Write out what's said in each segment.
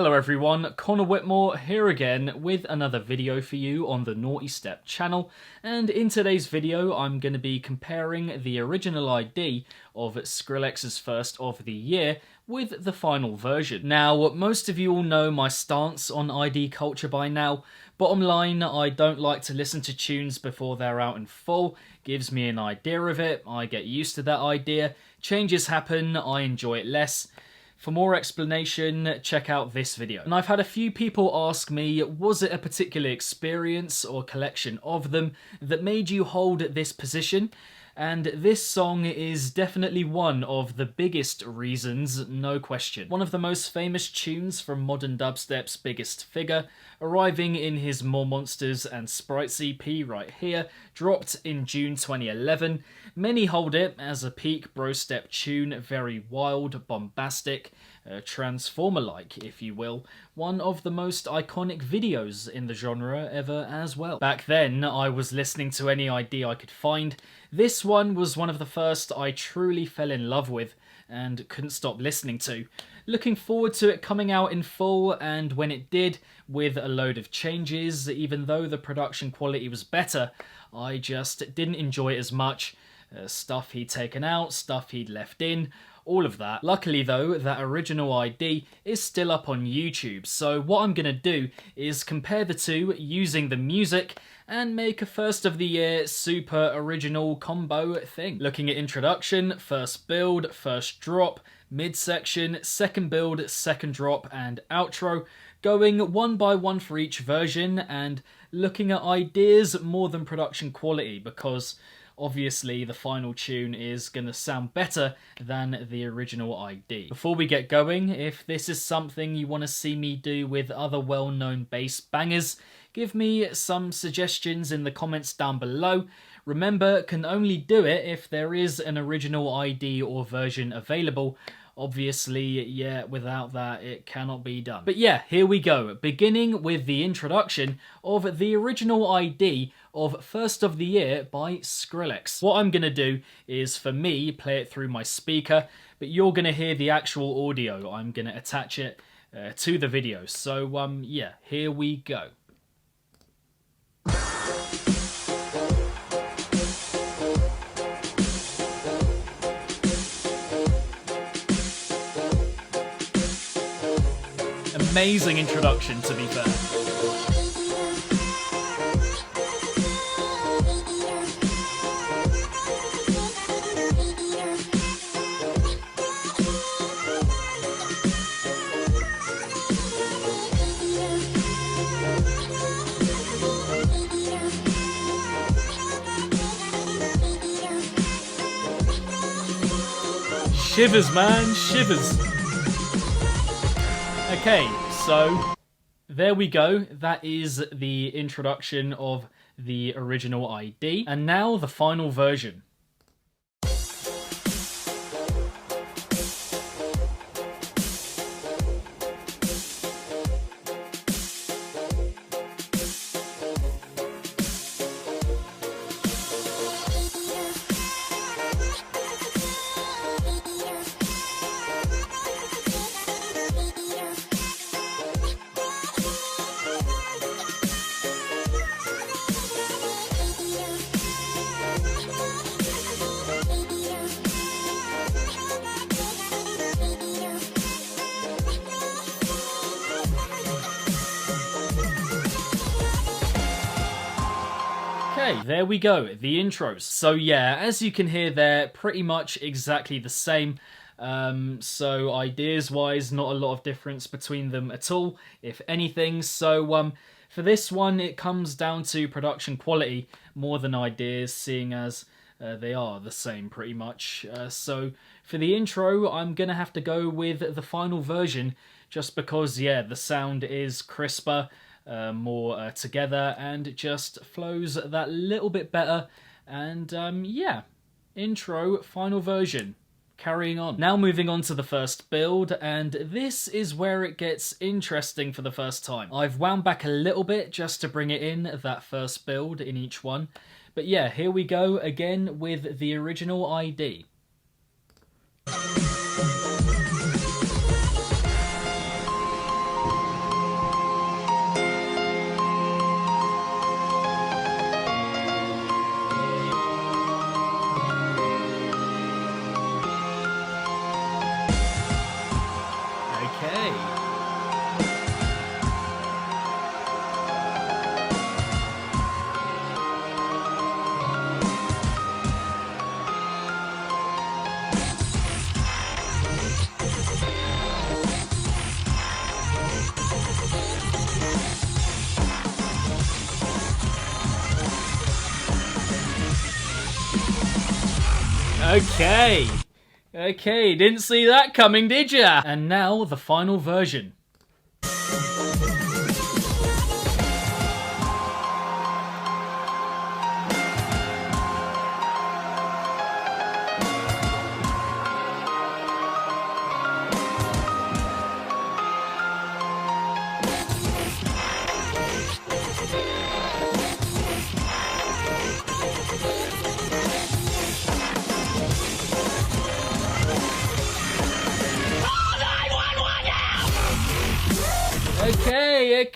Hello everyone, Connor Whitmore here again with another video for you on the Nawtystep channel, and in today's video I'm going to be comparing the original ID of Skrillex's First of the year with the final version. Now, most of you all know my stance on ID culture by now. Bottom line, I don't like to listen to tunes before they're out in full. Gives me an idea of it, I get used to that idea, changes happen, I enjoy it less. For more explanation, check out this video. And I've had a few people ask me, was it a particular experience or collection of them that made you hold this position? And this song is definitely one of the biggest reasons, no question. One of the most famous tunes from modern dubstep's biggest figure, arriving in his More Monsters and Sprites EP right here, dropped in June 2011. Many hold it as a peak bro-step tune, very wild, bombastic, Transformer-like, if you will. One of the most iconic videos in the genre ever as well. Back then, I was listening to any ID I could find. This one was one of the first I truly fell in love with and couldn't stop listening to. Looking forward to it coming out in full, and when it did, with a load of changes, even though the production quality was better, I just didn't enjoy it as much. Stuff he'd taken out, stuff he'd left in, all of that. Luckily though, that original ID is still up on YouTube, so what I'm gonna do is compare the two using the music and make a first of the year super original combo thing. Looking at introduction, first build, first drop, midsection, second build, second drop, and outro, going one by one for each version, and looking at ideas more than production quality, because obviously the final tune is going to sound better than the original ID. Before we get going, if this is something you want to see me do with other well-known bass bangers, give me some suggestions in the comments down below. Remember, can only do it if there is an original ID or version available. Obviously, yeah, without that, it cannot be done. But yeah, here we go. Beginning with the introduction of the original ID of First of the Year by Skrillex. What I'm going to do is, for me, play it through my speaker, but you're going to hear the actual audio. I'm going to attach it to the video. So, yeah, here we go. Amazing introduction, to be fair. Shivers, man, shivers. Okay, so there we go. That is the introduction of the original ID. And now the final version. Okay, there we go, the intros. So yeah, as you can hear, they're pretty much exactly the same. So ideas-wise, not a lot of difference between them at all, if anything. So for this one, it comes down to production quality more than ideas, seeing as they are the same pretty much. So for the intro, I'm gonna have to go with the final version, just because, yeah, the sound is crisper, more together, and just flows that little bit better. And yeah, intro, final version. Carrying on. Now moving on to the first build, and this is where it gets interesting for the first time. I've wound back a little bit just to bring it in, that first build in each one. But yeah, here we go again with the original ID. Okay. Okay, didn't see that coming, did ya? And now the final version.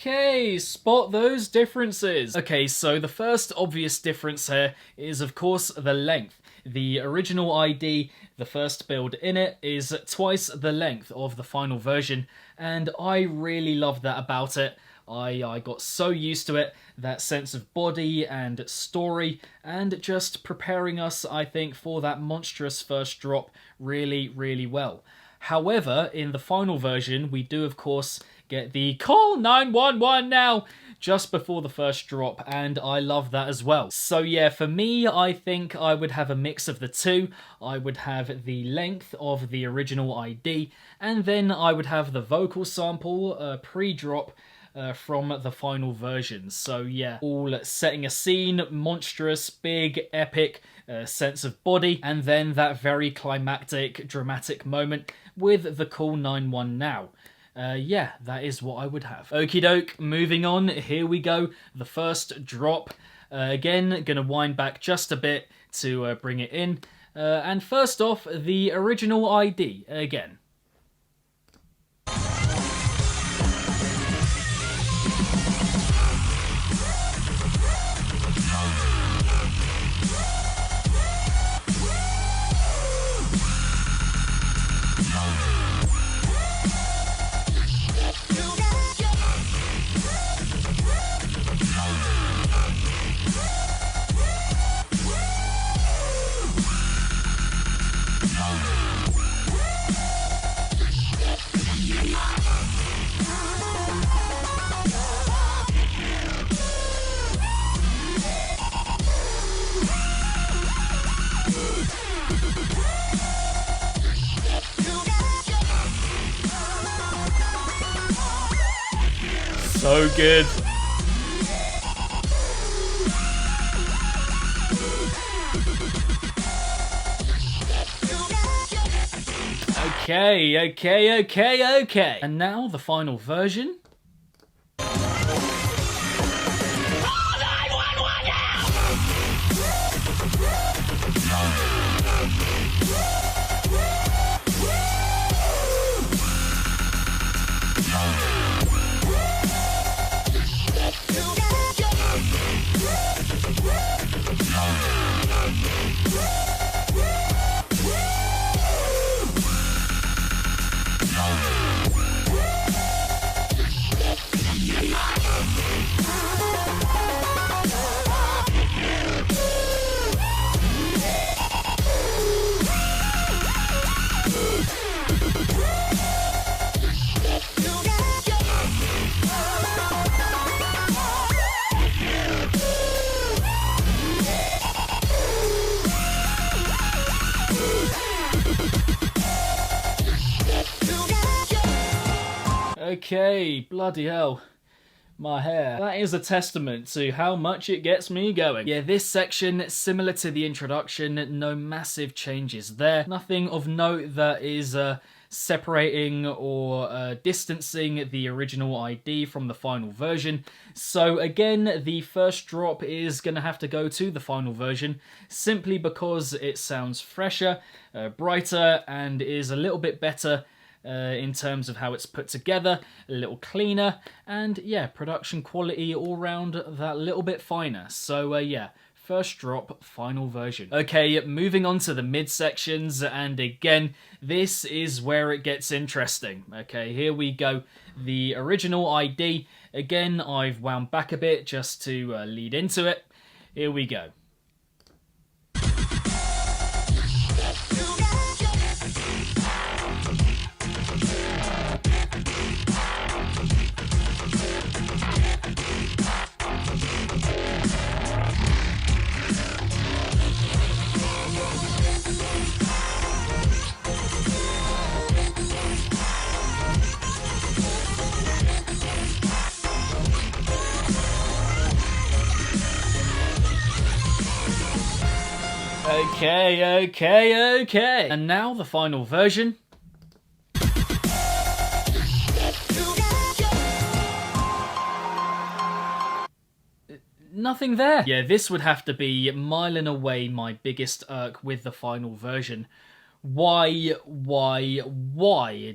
Okay, spot those differences. Okay, so the first obvious difference here is, of course, the length. The original ID, the first build in it, is twice the length of the final version, and I really love that about it. I got so used to it, that sense of body and story, and just preparing us, I think, for that monstrous first drop really, really well. However, in the final version, we do, of course, get the call 911 now just before the first drop, and I love that as well. So yeah, for me, I think I would have a mix of the two. I would have the length of the original ID, and then I would have the vocal sample pre-drop from the final version. So yeah, all setting a scene, monstrous, big, epic sense of body, and then that very climactic, dramatic moment with the call 911 now. Yeah, that is what I would have. Okie doke, moving on, here we go. The first drop. Again, gonna wind back just a bit to bring it in. And first off, the original ID again. So good. Okay. And now the final version. Okay, bloody hell. My hair. That is a testament to how much it gets me going. Yeah, this section, similar to the introduction, no massive changes there. Nothing of note that is separating or distancing the original ID from the final version. So again, the first drop is going to have to go to the final version, simply because it sounds fresher, brighter, and is a little bit better in terms of how it's put together, a little cleaner, and yeah, production quality all round that little bit finer. So yeah, first drop, final version. Okay, moving on to the midsections, and again, this is where it gets interesting. Okay, here we go. The original ID, again, I've wound back a bit just to lead into it. Here we go. Okay. And now the final version. Nothing there. Yeah, this would have to be mile and away my biggest irk with the final version. Why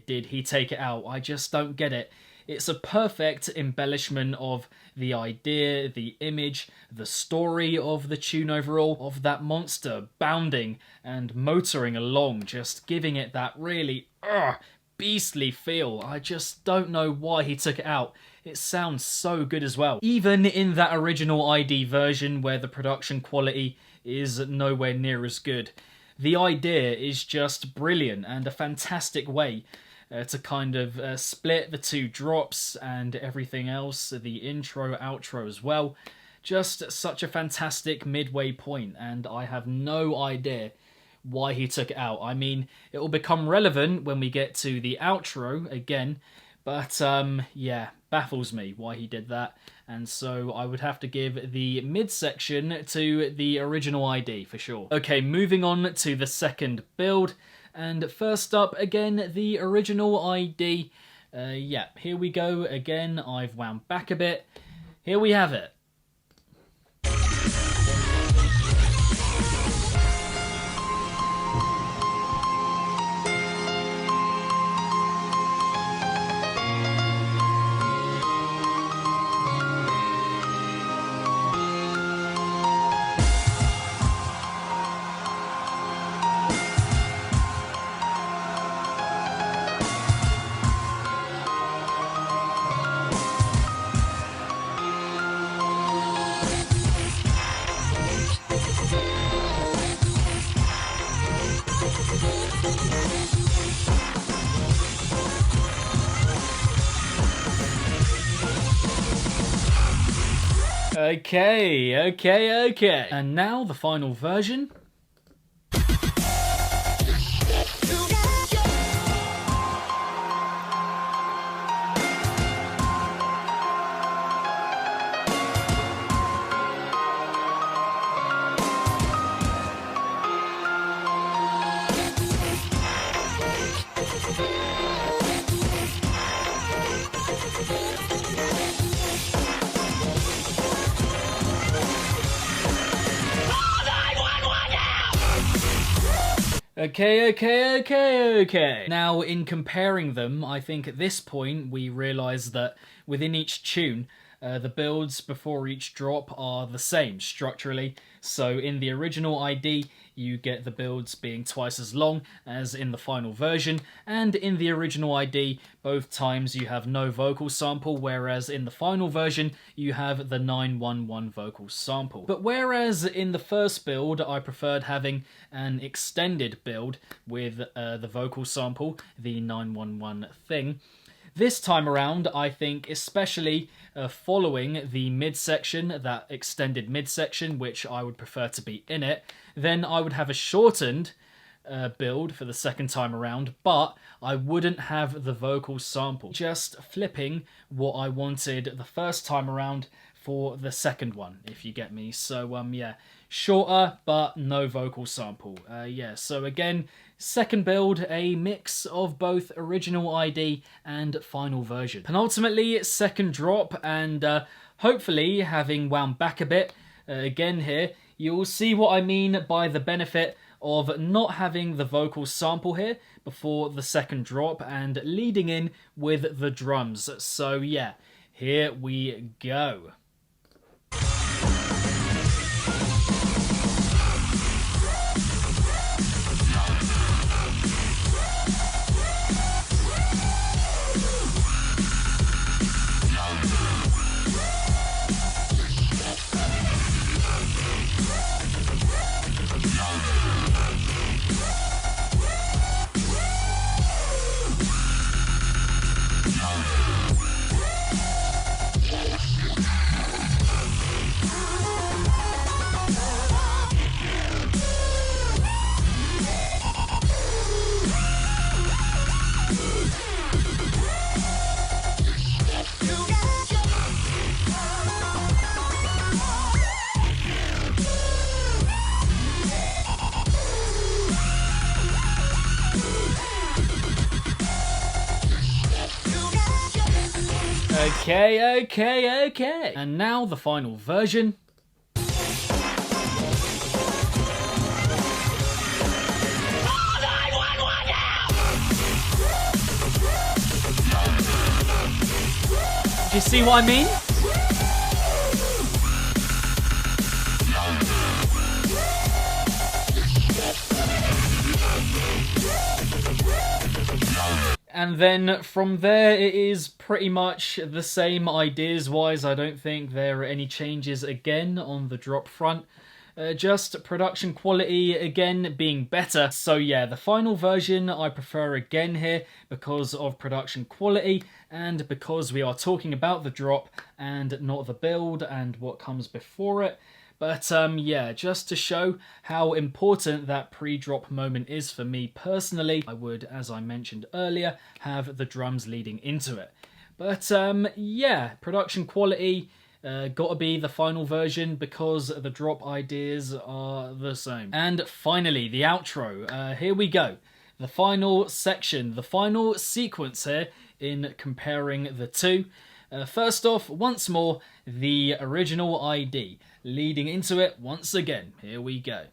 did he take it out? I just don't get it. It's a perfect embellishment of the idea, the image, the story of the tune overall, of that monster bounding and motoring along, just giving it that really beastly feel. I just don't know why he took it out. It sounds so good as well. Even in that original ID version where the production quality is nowhere near as good, the idea is just brilliant and a fantastic way to kind of split the two drops and everything else, the intro, outro as well. Just such a fantastic midway point, and I have no idea why he took it out. I mean, it will become relevant when we get to the outro again, but yeah, baffles me why he did that. And so I would have to give the midsection to the original ID for sure. Okay, moving on to the second build. And first up, again, the original ID. Yeah, here we go again. I've wound back a bit. Here we have it. Okay. And now the final version. Okay. Now, in comparing them, I think at this point we realise that within each tune, the builds before each drop are the same structurally. So in the original ID, you get the builds being twice as long as in the final version, and in the original ID, both times you have no vocal sample, whereas in the final version, you have the 911 vocal sample. But whereas in the first build, I preferred having an extended build with the vocal sample, the 911 thing, this time around, I think, especially following the midsection, that extended midsection, which I would prefer to be in it, then I would have a shortened build for the second time around, but I wouldn't have the vocal sample. Just flipping what I wanted the first time around for the second one, if you get me. So, yeah, shorter, but no vocal sample. Yeah, so again, second build, a mix of both original ID and final version. Penultimately, second drop, and hopefully, having wound back a bit, again here, you'll see what I mean by the benefit of not having the vocal sample here before the second drop and leading in with the drums. So yeah, here we go. Okay. And now the final version. Do you see what I mean? And then from there, it is pretty much the same ideas-wise. I don't think there are any changes again on the drop front. Just production quality, again, being better. So yeah, the final version I prefer again here because of production quality and because we are talking about the drop and not the build and what comes before it. But yeah, just to show how important that pre-drop moment is for me personally, I would, as I mentioned earlier, have the drums leading into it. But yeah, production quality, gotta be the final version because the drop ideas are the same. And finally, the outro. Here we go. The final section, the final sequence here in comparing the two. First off, once more, the original ID. Leading into it once again. Here we go.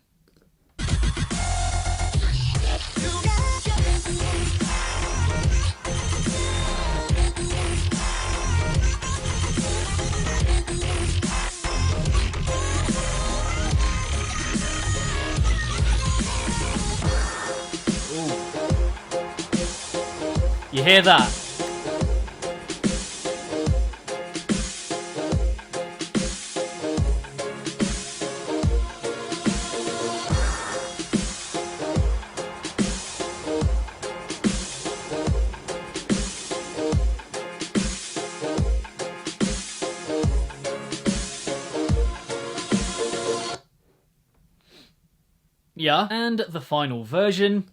Ooh. You hear that? Yeah, and the final version.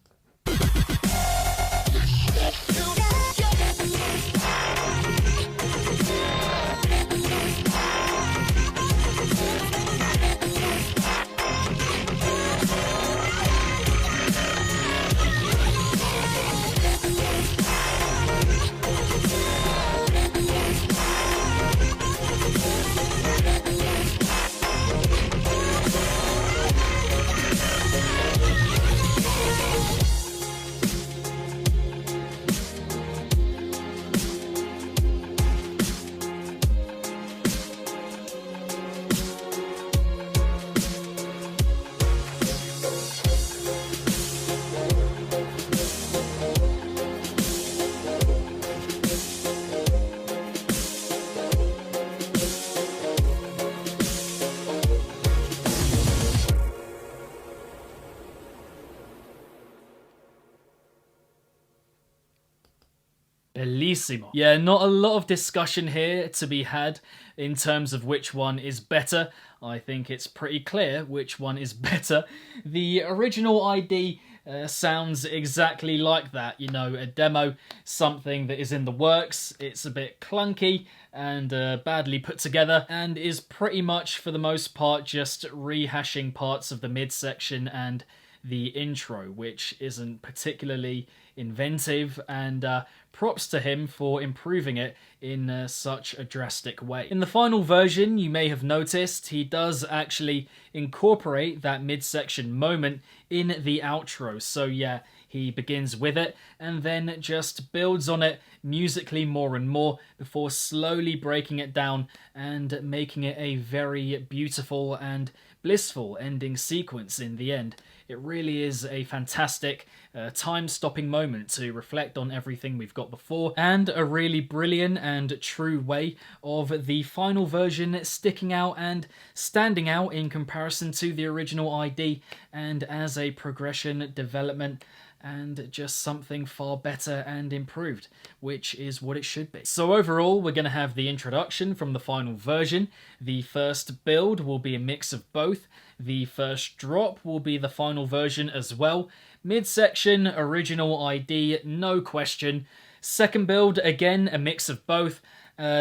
Bellissimo. Yeah, not a lot of discussion here to be had in terms of which one is better. I think it's pretty clear which one is better. The original ID sounds exactly like that, you know, a demo, something that is in the works. It's a bit clunky and badly put together and is pretty much, for the most part, just rehashing parts of the midsection and the intro, which isn't particularly inventive, and props to him for improving it in such a drastic way. In the final version, you may have noticed, he does actually incorporate that midsection moment in the outro. So yeah, he begins with it and then just builds on it musically more and more before slowly breaking it down and making it a very beautiful and blissful ending sequence in the end. It really is a fantastic time-stopping moment to reflect on everything we've got before, and a really brilliant and true way of the final version sticking out and standing out in comparison to the original ID, and as a progression development and just something far better and improved, which is what it should be. So overall, we're going to have the introduction from the final version. The first build will be a mix of both. The first drop will be the final version as well. Midsection, original ID, no question. Second build, again, a mix of both.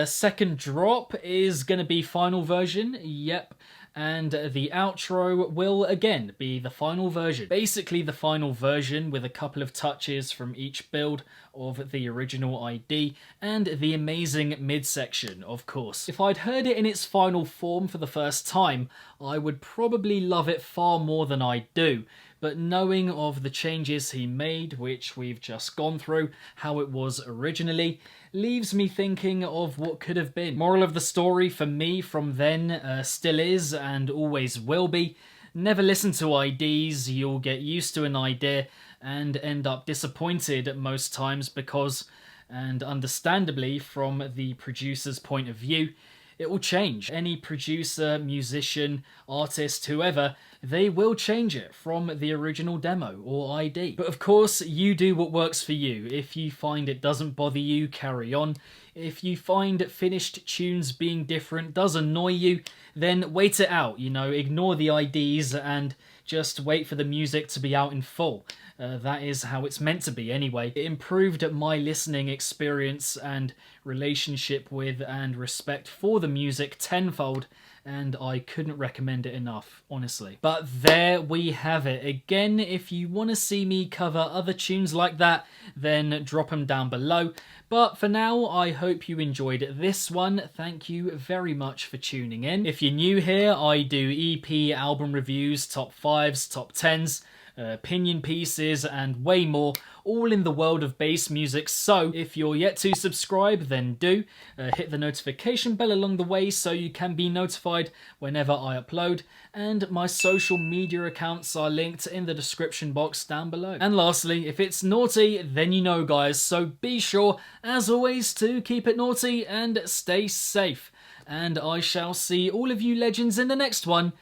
Second drop is going to be final version, yep. And the outro will again be the final version. Basically the final version with a couple of touches from each build of the original ID, and the amazing midsection, of course. If I'd heard it in its final form for the first time, I would probably love it far more than I do, but knowing of the changes he made, which we've just gone through, how it was originally, leaves me thinking of what could have been. Moral of the story for me from then still is and always will be, never listen to IDs. You'll get used to an idea and end up disappointed at most times because, and understandably from the producer's point of view, it will change. Any producer, musician, artist, whoever, they will change it from the original demo or ID. But of course, you do what works for you. If you find it doesn't bother you, carry on. If you find finished tunes being different does annoy you, then wait it out, you know, ignore the IDs and just wait for the music to be out in full. That is how it's meant to be anyway. It improved my listening experience and relationship with and respect for the music tenfold, and I couldn't recommend it enough, honestly. But there we have it. Again, if you want to see me cover other tunes like that, then drop them down below. But for now, I hope you enjoyed this one. Thank you very much for tuning in. If you're new here, I do EP album reviews, top 5s, top 10s, opinion pieces, and way more, all in the world of bass music. So if you're yet to subscribe, then do. Hit the notification bell along the way so you can be notified whenever I upload, and my social media accounts are linked in the description box down below. And lastly, if it's naughty, then you know guys, so be sure, as always, to keep it naughty and stay safe. And I shall see all of you legends in the next one.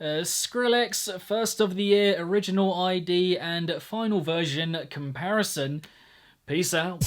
Skrillex First of the Year original ID and final version comparison. Peace out.